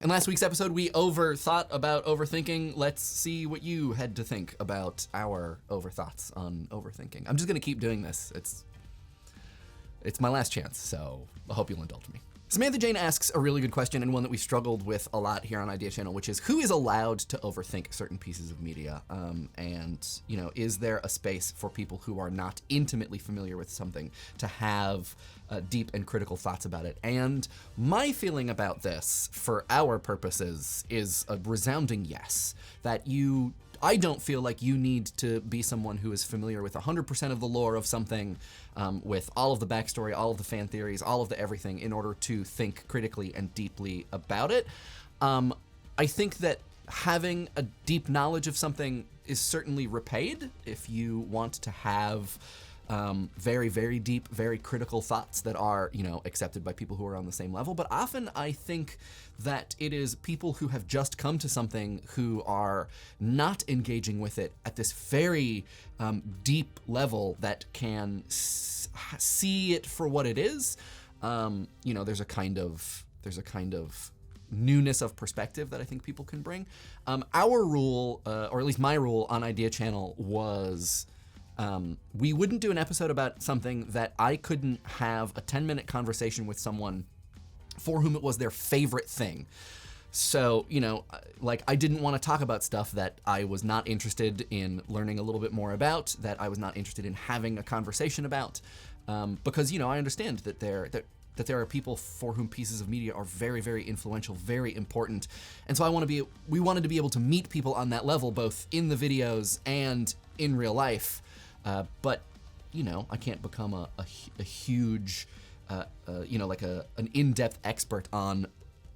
In last week's episode, we overthought about overthinking. Let's see what you had to think about our overthoughts on overthinking. I'm just gonna keep doing this. It's my last chance, so I hope you'll indulge me. Samantha Jane asks a really good question, and one that we struggled with a lot here on Idea Channel, which is who is allowed to overthink certain pieces of media? And is there a space for people who are not intimately familiar with something to have deep and critical thoughts about it? And my feeling about this, for our purposes, is a resounding yes. I don't feel like you need to be someone who is familiar with 100% of the lore of something, with all of the backstory, all of the fan theories, all of the everything, in order to think critically and deeply about it. I think that having a deep knowledge of something is certainly repaid if you want to have very, very deep, very critical thoughts that are, accepted by people who are on the same level. But often I think that it is people who have just come to something who are not engaging with it at this very deep level that can see it for what it is. There's a kind of newness of perspective that I think people can bring. Our rule, or at least my rule on Idea Channel, was we wouldn't do an episode about something that I couldn't have a 10-minute conversation with someone for whom it was their favorite thing. So, I didn't want to talk about stuff that I was not interested in learning a little bit more about, that I was not interested in having a conversation about, because, I understand that there are people for whom pieces of media are very, very influential, very important. And so we wanted to be able to meet people on that level, both in the videos and in real life. But I can't become a huge, an in-depth expert on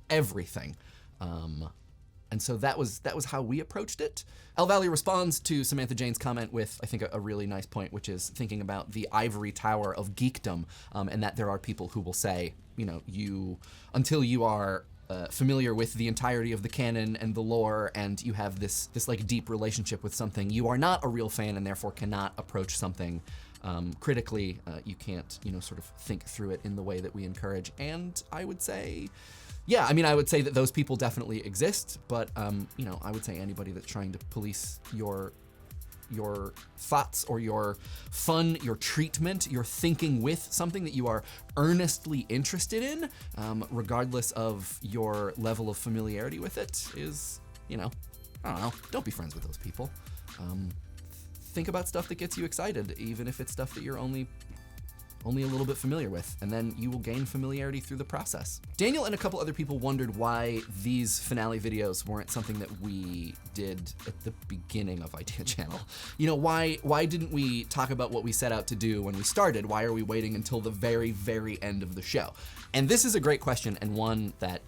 everything. And so that was how we approached it. Valle responds to Samantha Jane's comment with, I think, a really nice point, which is thinking about the ivory tower of geekdom, and that there are people who will say, until you are familiar with the entirety of the canon and the lore, and you have this deep relationship with something, you are not a real fan and therefore cannot approach something critically. You can't, sort of think through it in the way that we encourage. And I would say, I would say that those people definitely exist, but I would say anybody that's trying to police your thoughts or your fun, your treatment, your thinking with something that you are earnestly interested in, regardless of your level of familiarity with it, is, I don't know, don't be friends with those people. Think about stuff that gets you excited, even if it's stuff that you're only a little bit familiar with, and then you will gain familiarity through the process. Daniel and a couple other people wondered why these finale videos weren't something that we did at the beginning of Idea Channel. Why didn't we talk about what we set out to do when we started? Why are we waiting until the very, very end of the show? And this is a great question, and one that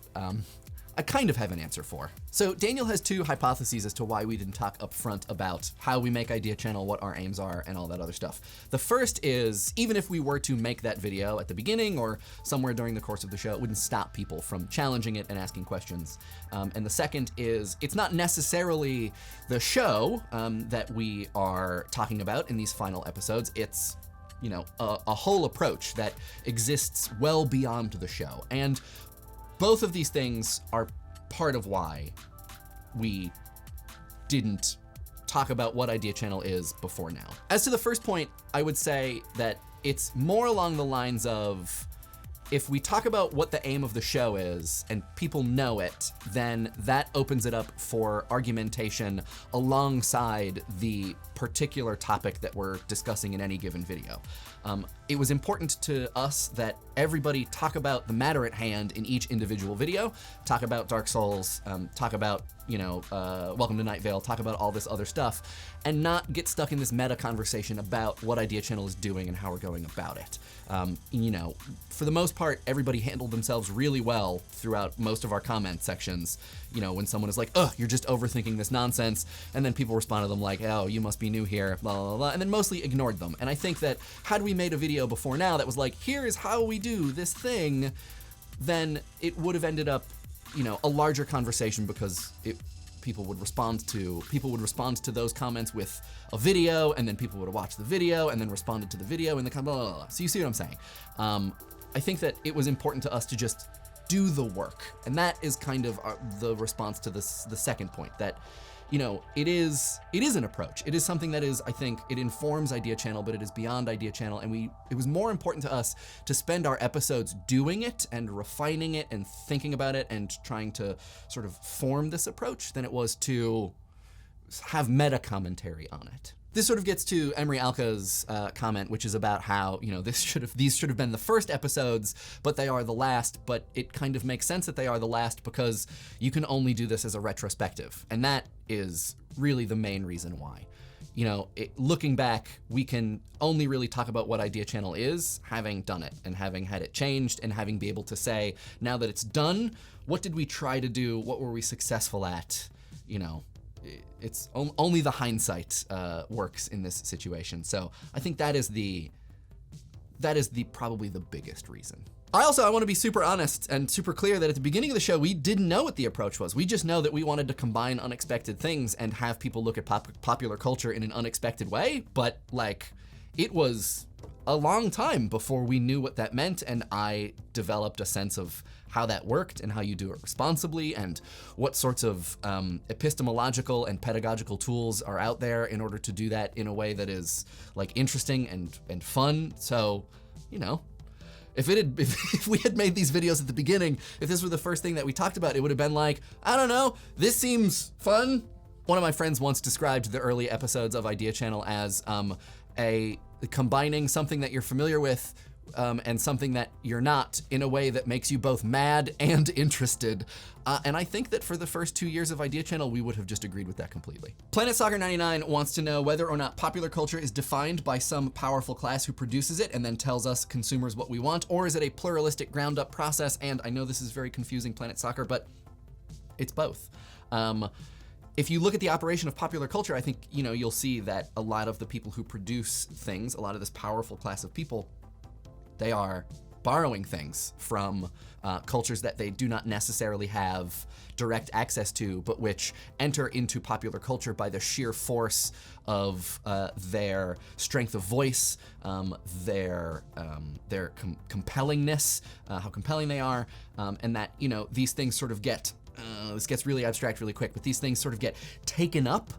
I kind of have an answer for. So Daniel has two hypotheses as to why we didn't talk up front about how we make Idea Channel, what our aims are, and all that other stuff. The first is, even if we were to make that video at the beginning or somewhere during the course of the show, it wouldn't stop people from challenging it and asking questions. And the second is, it's not necessarily the show that we are talking about in these final episodes. It's a whole approach that exists well beyond the show. And both of these things are part of why we didn't talk about what Idea Channel is before now. As to the first point, I would say that it's more along the lines of, if we talk about what the aim of the show is and people know it, then that opens it up for argumentation alongside the particular topic that we're discussing in any given video. It was important to us that everybody talk about the matter at hand in each individual video, talk about Dark Souls, talk about, Welcome to Night Vale, talk about all this other stuff, and not get stuck in this meta conversation about what Idea Channel is doing and how we're going about it. For the most part, everybody handled themselves really well throughout most of our comment sections. When someone is like, "Ugh, you're just overthinking this nonsense," and then people respond to them like, "Oh, you must be new here, blah, blah, blah," and then mostly ignored them. And I think that had we made a video before now that was like, here is how we do this thing, then it would have ended up, a larger conversation, because people would respond to those comments with a video, and then people would have watched the video and then responded to the video and the comment, blah, blah, blah. So you see what I'm saying? I think that it was important to us to just do the work. And that is kind of the response to this, the second point, that, you know, it is an approach. It is something that is, I think, it informs Idea Channel, but it is beyond Idea Channel. And it was more important to us to spend our episodes doing it and refining it and thinking about it and trying to sort of form this approach than it was to have meta commentary on it. This sort of gets to Emre Alca's comment, which is about how, you know, these should have been the first episodes, but they are the last. But it kind of makes sense that they are the last because you can only do this as a retrospective, and that is really the main reason why. You know, looking back, we can only really talk about what Idea Channel is, having done it and having had it changed and having be able to say, now that it's done, what did we try to do? What were we successful at? You know. It's only the hindsight works in this situation. So I think that is probably the biggest reason. I want to be super honest and super clear that at the beginning of the show, we didn't know what the approach was. We just know that we wanted to combine unexpected things and have people look at popular culture in an unexpected way. But like, it was a long time before we knew what that meant, and I developed a sense of how that worked and how you do it responsibly and what sorts of epistemological and pedagogical tools are out there in order to do that in a way that is like interesting and fun. So, you know, if we had made these videos at the beginning, if this were the first thing that we talked about, it would have been like, I don't know, this seems fun. One of my friends once described the early episodes of Idea Channel as combining something that you're familiar with and something that you're not in a way that makes you both mad and interested. And I think that for the first 2 years of Idea Channel, we would have just agreed with that completely. Planet Soccer 99 wants to know whether or not popular culture is defined by some powerful class who produces it and then tells us consumers what we want, or is it a pluralistic ground up process? And I know this is very confusing, Planet Soccer, but it's both. If you look at the operation of popular culture, I think, you know, you'll see that a lot of the people who produce things, a lot of this powerful class of people, they are borrowing things from cultures that they do not necessarily have direct access to, but which enter into popular culture by the sheer force of their strength of voice, their compellingness, how compelling they are, and that, you know, these things sort of get, this gets really abstract really quick, but these things sort of get taken up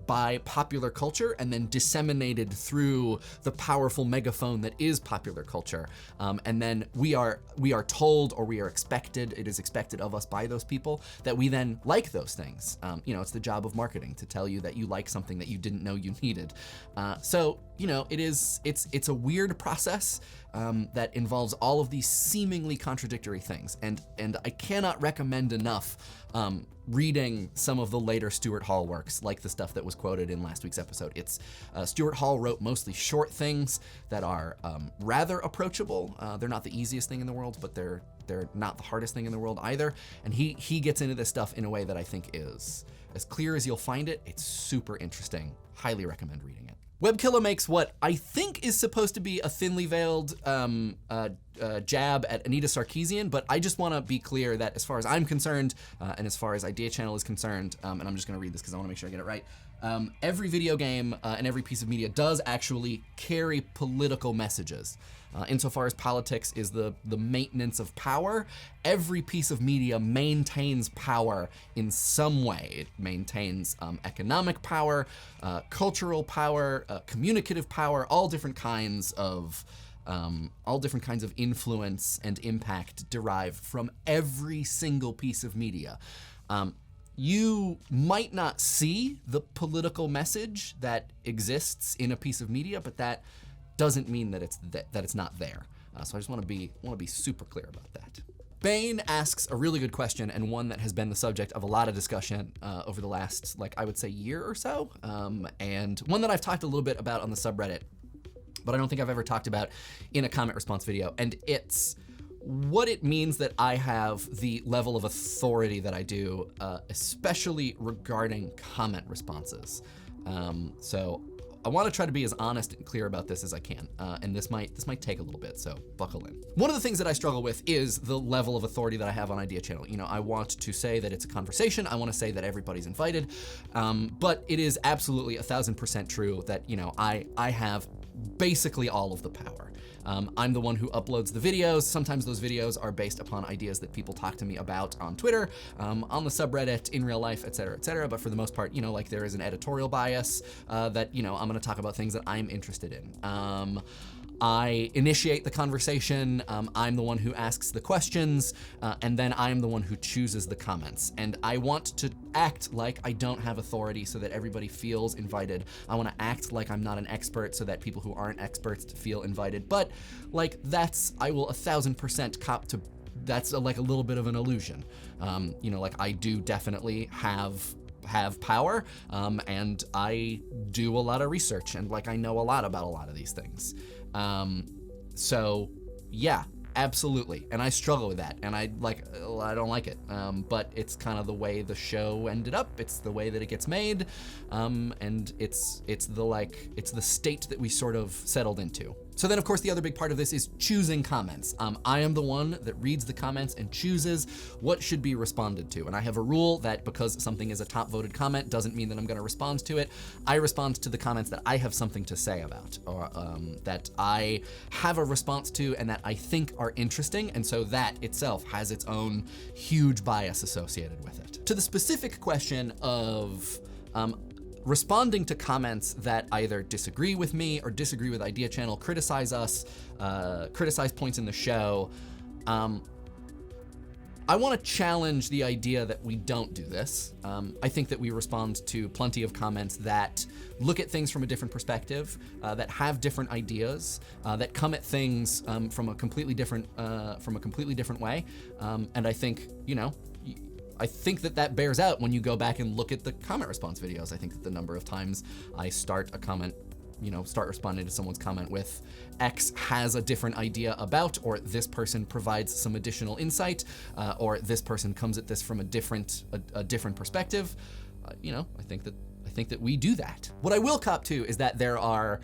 by popular culture and then disseminated through the powerful megaphone that is popular culture. And then we are told, or we are expected, it is expected of us by those people, that we then like those things. You know, it's the job of marketing to tell you that you like something that you didn't know you needed. So, you know, it's a weird process that involves all of these seemingly contradictory things. And I cannot recommend enough reading some of the later Stuart Hall works, like the stuff that was quoted in last week's episode. Stuart Hall wrote mostly short things that are rather approachable. They're not the easiest thing in the world, but they're not the hardest thing in the world either. And he gets into this stuff in a way that I think is as clear as you'll find it. It's super interesting. Highly recommend reading it. Webkilla makes what I think is supposed to be a thinly veiled jab at Anita Sarkeesian, but I just want to be clear that as far as I'm concerned, and as far as Idea Channel is concerned, and I'm just going to read this because I want to make sure I get it right, every video game and every piece of media does actually carry political messages. Insofar as politics is the maintenance of power, every piece of media maintains power in some way. It maintains economic power, cultural power, communicative power, all different kinds of influence and impact derive from every single piece of media. You might not see the political message that exists in a piece of media, but that doesn't mean that it's not there. So I just want to be super clear about that. Bane asks a really good question, and one that has been the subject of a lot of discussion over the last, I would say, year or so, and one that I've talked a little bit about on the subreddit, but I don't think I've ever talked about in a comment response video, and it's what it means that I have the level of authority that I do, especially regarding comment responses. So I want to try to be as honest and clear about this as I can, and this might take a little bit, so buckle in. One of the things that I struggle with is the level of authority that I have on Idea Channel. You know, I want to say that it's a conversation. I want to say that everybody's invited, but it is absolutely 1000% true that, you know, I have basically all of the power. I'm the one who uploads the videos. Sometimes those videos are based upon ideas that people talk to me about on Twitter, on the subreddit, in real life, et cetera, but for the most part, you know, like there is an editorial bias that, you know, I'm gonna talk about things that I'm interested in. I initiate the conversation, I'm the one who asks the questions, and then I'm the one who chooses the comments. And I want to act like I don't have authority so that everybody feels invited. I wanna act like I'm not an expert so that people who aren't experts feel invited. But like I will 1000% cop to, that's like a little bit of an illusion. You know, like I do definitely have power, and I do a lot of research, and like I know a lot about a lot of these things. So yeah, absolutely. And I struggle with that, and I don't like it. But it's kind of the way the show ended up. It's the way that it gets made. And it's the state that we sort of settled into. So then, of course, the other big part of this is choosing comments. I am the one that reads the comments and chooses what should be responded to. And I have a rule that because something is a top voted comment doesn't mean that I'm gonna respond to it. I respond to the comments that I have something to say about, or that I have a response to and that I think are interesting. And so that itself has its own huge bias associated with it. To the specific question of, responding to comments that either disagree with me or disagree with Idea Channel, criticize us, criticize points in the show, I want to challenge the idea that we don't do this. I think that we respond to plenty of comments that look at things from a different perspective, that have different ideas, that come at things from a completely different way. And I think, you know, I think that bears out when you go back and look at the comment response videos. I think that the number of times I start a comment, you know, start responding to someone's comment with X has a different idea about, or this person provides some additional insight, or this person comes at this from a different perspective. You know, I think that we do that. What I will cop to is that there are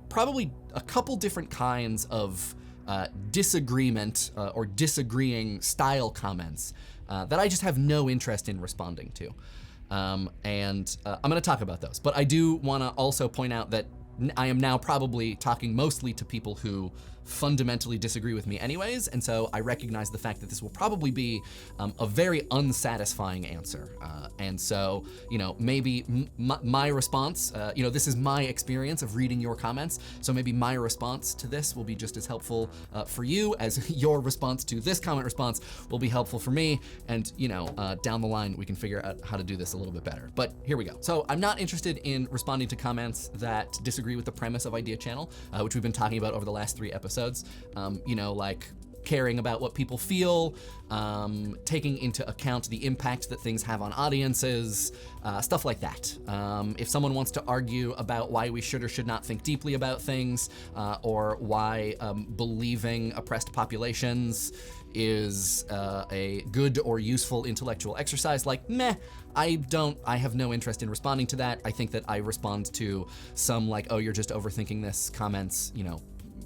probably a couple different kinds of disagreement or disagreeing style comments that I just have no interest in responding to. And I'm gonna talk about those, but I do wanna also point out that I am now probably talking mostly to people who fundamentally disagree with me anyways, and so I recognize the fact that this will probably be a very unsatisfying answer. And so, you know, maybe my response, you know, this is my experience of reading your comments, so maybe my response to this will be just as helpful for you as your response to this comment response will be helpful for me, and, you know, down the line we can figure out how to do this a little bit better. But here we go. So I'm not interested in responding to comments that disagree with the premise of Idea Channel, which we've been talking about over the last 3 episodes. You know, like caring about what people feel, taking into account the impact that things have on audiences, stuff like that. If someone wants to argue about why we should or should not think deeply about things, or why believing oppressed populations is a good or useful intellectual exercise, like, meh, I have no interest in responding to that. I think that I respond to some like, oh, you're just overthinking this comments, you know,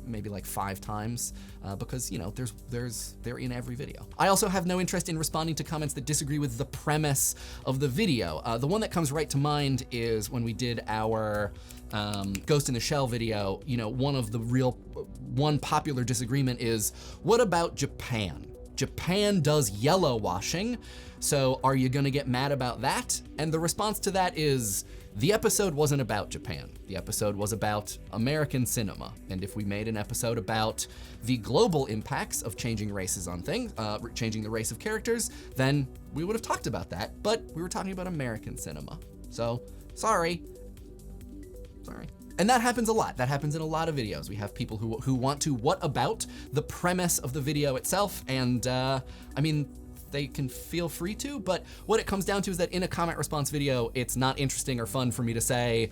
maybe like 5 times, because, you know, they're in every video. I also have no interest in responding to comments that disagree with the premise of the video. The one that comes right to mind is when we did our Ghost in the Shell video. You know, one popular disagreement is, what about Japan? Japan does yellow washing, so are you gonna get mad about that? And the response to that is, the episode wasn't about Japan. The episode was about American cinema. And if we made an episode about the global impacts of changing races on things, changing the race of characters, then we would have talked about that, but we were talking about American cinema. So, sorry. And that happens a lot. That happens in a lot of videos. We have people who want to what about the premise of the video itself, and I mean, they can feel free to, but what it comes down to is that in a comment response video, it's not interesting or fun for me to say,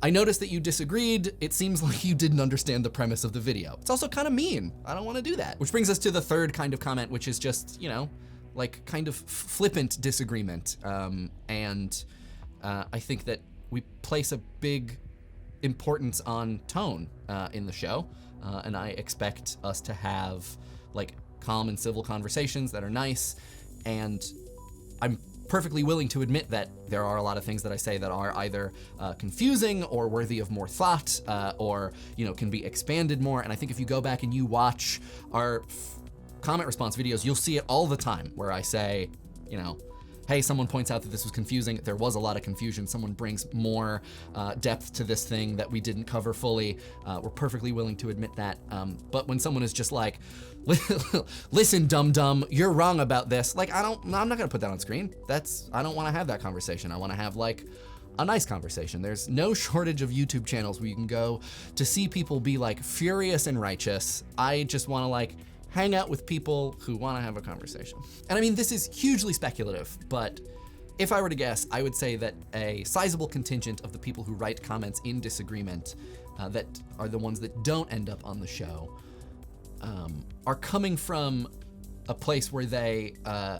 I noticed that you disagreed. It seems like you didn't understand the premise of the video. It's also kind of mean. I don't want to do that. Which brings us to the third kind of comment, which is just, you know, like kind of flippant disagreement. And I think that we place a big importance on tone in the show, and I expect us to have like calm and civil conversations that are nice, and I'm perfectly willing to admit that there are a lot of things that I say that are either confusing or worthy of more thought, or can be expanded more. And I think if you go back and you watch our comment response videos, you'll see it all the time where I say, hey, someone points out that this was confusing. There was a lot of confusion. Someone brings more depth to this thing that we didn't cover fully. We're perfectly willing to admit that. But when someone is just like, listen, dum-dum, you're wrong about this. Like, I'm not gonna put that on screen. I don't wanna have that conversation. I wanna have like a nice conversation. There's no shortage of YouTube channels where you can go to see people be like furious and righteous. I just wanna like hang out with people who want to have a conversation. And I mean, this is hugely speculative, but if I were to guess, I would say that a sizable contingent of the people who write comments in disagreement that are the ones that don't end up on the show are coming from a place where they I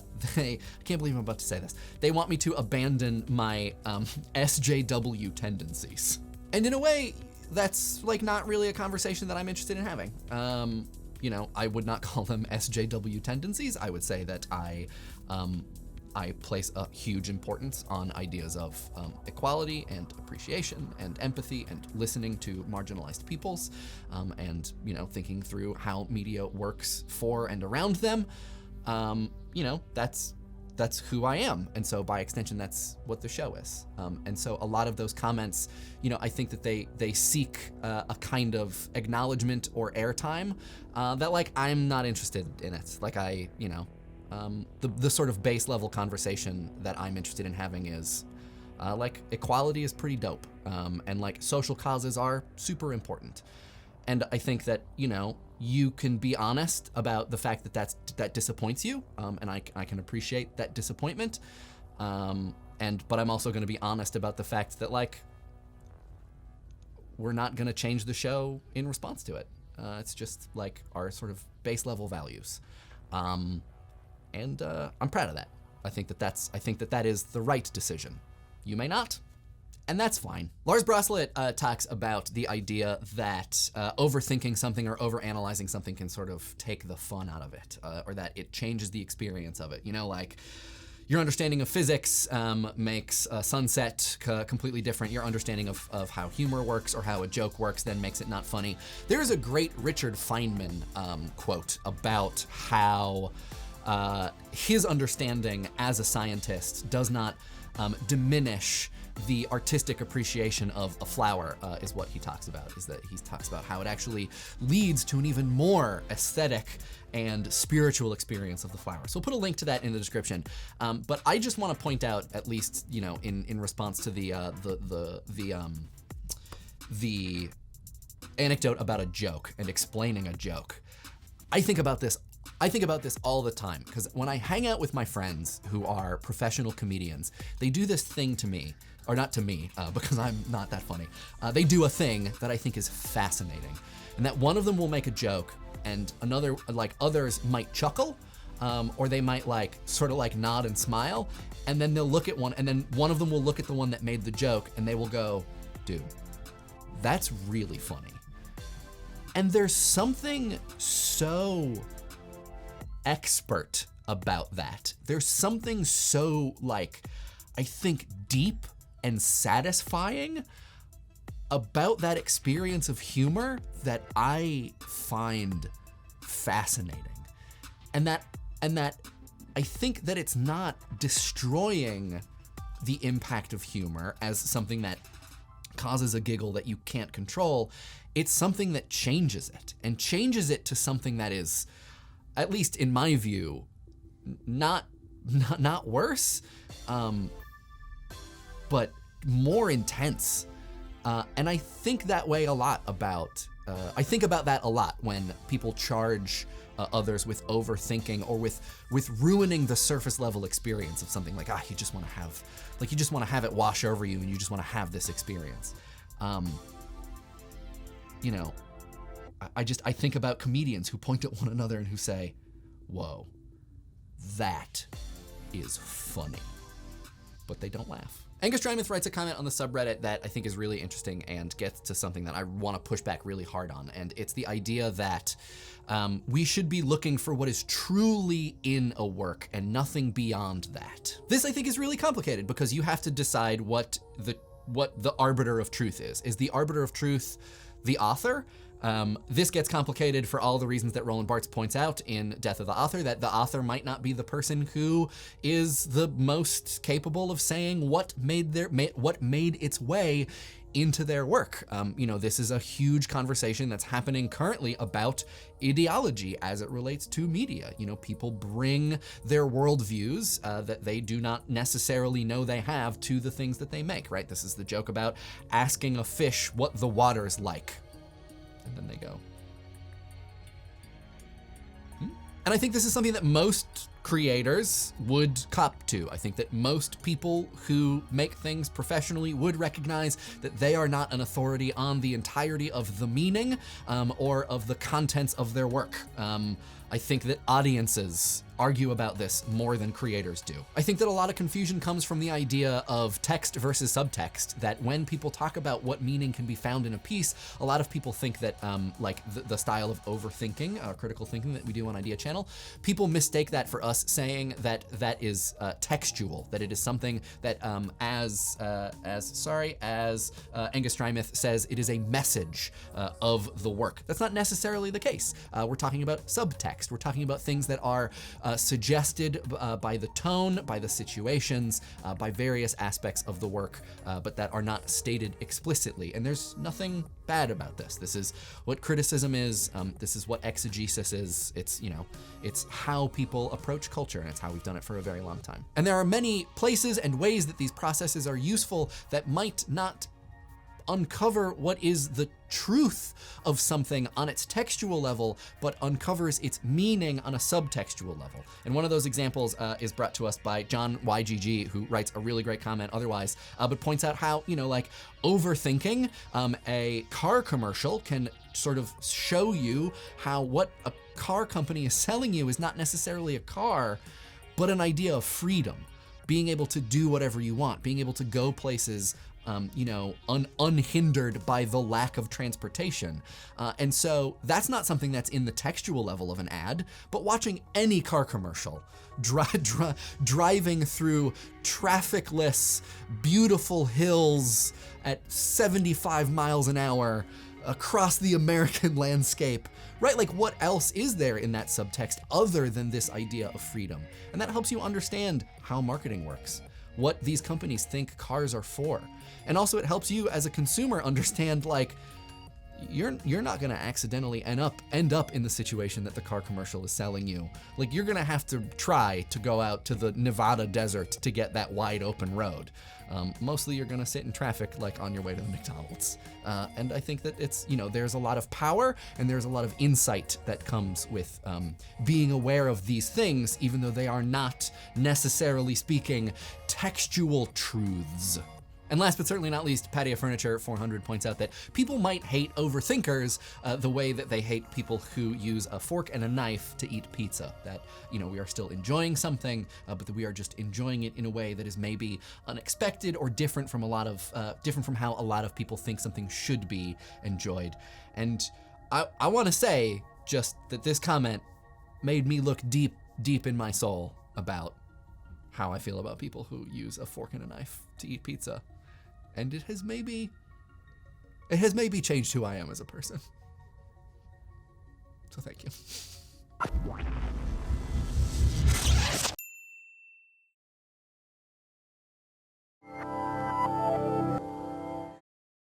can't believe I'm about to say this, they want me to abandon my SJW tendencies. And in a way, that's like not really a conversation that I'm interested in having. I would not call them SJW tendencies. I would say that I place a huge importance on ideas of equality and appreciation and empathy and listening to marginalized peoples, and thinking through how media works for and around them. That's who I am, and so by extension, that's what the show is. And so a lot of those comments, I think that they seek a kind of acknowledgement or airtime that like I'm not interested in it. Like the sort of base level conversation that I'm interested in having is like equality is pretty dope, and like social causes are super important. And I think that, you can be honest about the fact that disappoints you, and I can appreciate that disappointment. But I'm also gonna be honest about the fact that like, we're not gonna change the show in response to it. It's just like our sort of base level values. And I'm proud of that. I think that is the right decision. You may not. And that's fine. Lars Broslet talks about the idea that overthinking something or overanalyzing something can sort of take the fun out of it, or that it changes the experience of it. Like your understanding of physics makes a sunset completely different. Your understanding of how humor works or how a joke works then makes it not funny. There's a great Richard Feynman quote about how his understanding as a scientist does not diminish the artistic appreciation of a flower, is what he talks about, is that he talks about how it actually leads to an even more aesthetic and spiritual experience of the flower. So we'll put a link to that in the description. But I just want to point out, at least, in response to the anecdote about a joke and explaining a joke. I think about this all the time, because when I hang out with my friends who are professional comedians, they do this thing to me, or not to me, because I'm not that funny. They do a thing that I think is fascinating, and that one of them will make a joke, and others might chuckle, or they might sort of nod and smile, and then they'll look at one, and then one of them will look at the one that made the joke, and they will go, dude, that's really funny. And there's something so expert about that. There's something so I think deep and satisfying about that experience of humor that I find fascinating. And that I think that it's not destroying the impact of humor as something that causes a giggle that you can't control. It's something that changes it, and changes it to something that is, at least in my view, not worse, but more intense. And I think that way a lot about, I think about that a lot when people charge others with overthinking or with ruining the surface level experience of something you just want to have it wash over you and you just want to have this experience. I think about comedians who point at one another and who say, whoa, that is funny. But they don't laugh. Engastrimyth writes a comment on the subreddit that I think is really interesting and gets to something that I want to push back really hard on, and it's the idea that we should be looking for what is truly in a work and nothing beyond that. This, I think, is really complicated because you have to decide what the arbiter of truth is. Is the arbiter of truth the author? This gets complicated for all the reasons that Roland Barthes points out in Death of the Author, that the author might not be the person who is the most capable of saying what made its way into their work. This is a huge conversation that's happening currently about ideology as it relates to media. People bring their worldviews that they do not necessarily know they have to the things that they make, right? This is the joke about asking a fish what the water's like. And then they go. And I think this is something that most creators would cop to. I think that most people who make things professionally would recognize that they are not an authority on the entirety of the meaning or of the contents of their work. I think that audiences argue about this more than creators do. I think that a lot of confusion comes from the idea of text versus subtext, that when people talk about what meaning can be found in a piece, a lot of people think that the style of overthinking, critical thinking that we do on Idea Channel, people mistake that for us saying that that is textual, that it is something that as Engastrimyth says, it is a message of the work. That's not necessarily the case. We're talking about subtext. We're talking about things that are suggested by the tone, by the situations, by various aspects of the work, but that are not stated explicitly. And there's nothing bad about this. This is what criticism is. This is what exegesis is. It's how people approach culture, and it's how we've done it for a very long time. And there are many places and ways that these processes are useful that might not uncover what is the truth of something on its textual level, but uncovers its meaning on a subtextual level. And one of those examples is brought to us by John YGG, who writes a really great comment otherwise, but points out how, overthinking a car commercial can sort of show you how what a car company is selling you is not necessarily a car, but an idea of freedom. Being able to do whatever you want, being able to go places unhindered by the lack of transportation. And so that's not something that's in the textual level of an ad, but watching any car commercial, driving through trafficless, beautiful hills at 75 miles an hour across the American landscape, right? Like, what else is there in that subtext other than this idea of freedom? And that helps you understand how marketing works, what these companies think cars are for. And also it helps you as a consumer understand, like, you're not gonna accidentally end up in the situation that the car commercial is selling you. Like, you're gonna have to try to go out to the Nevada desert to get that wide open road. Mostly you're gonna sit in traffic, like on your way to the McDonald's. And I think that it's, there's a lot of power and there's a lot of insight that comes with being aware of these things, even though they are not necessarily speaking textual truths. And last but certainly not least, Patio Furniture 400 points out that people might hate overthinkers the way that they hate people who use a fork and a knife to eat pizza. That, we are still enjoying something, but that we are just enjoying it in a way that is maybe unexpected or different from how a lot of people think something should be enjoyed. And I want to say just that this comment made me look deep in my soul about how I feel about people who use a fork and a knife to eat pizza. And it has maybe changed who I am as a person. So thank you.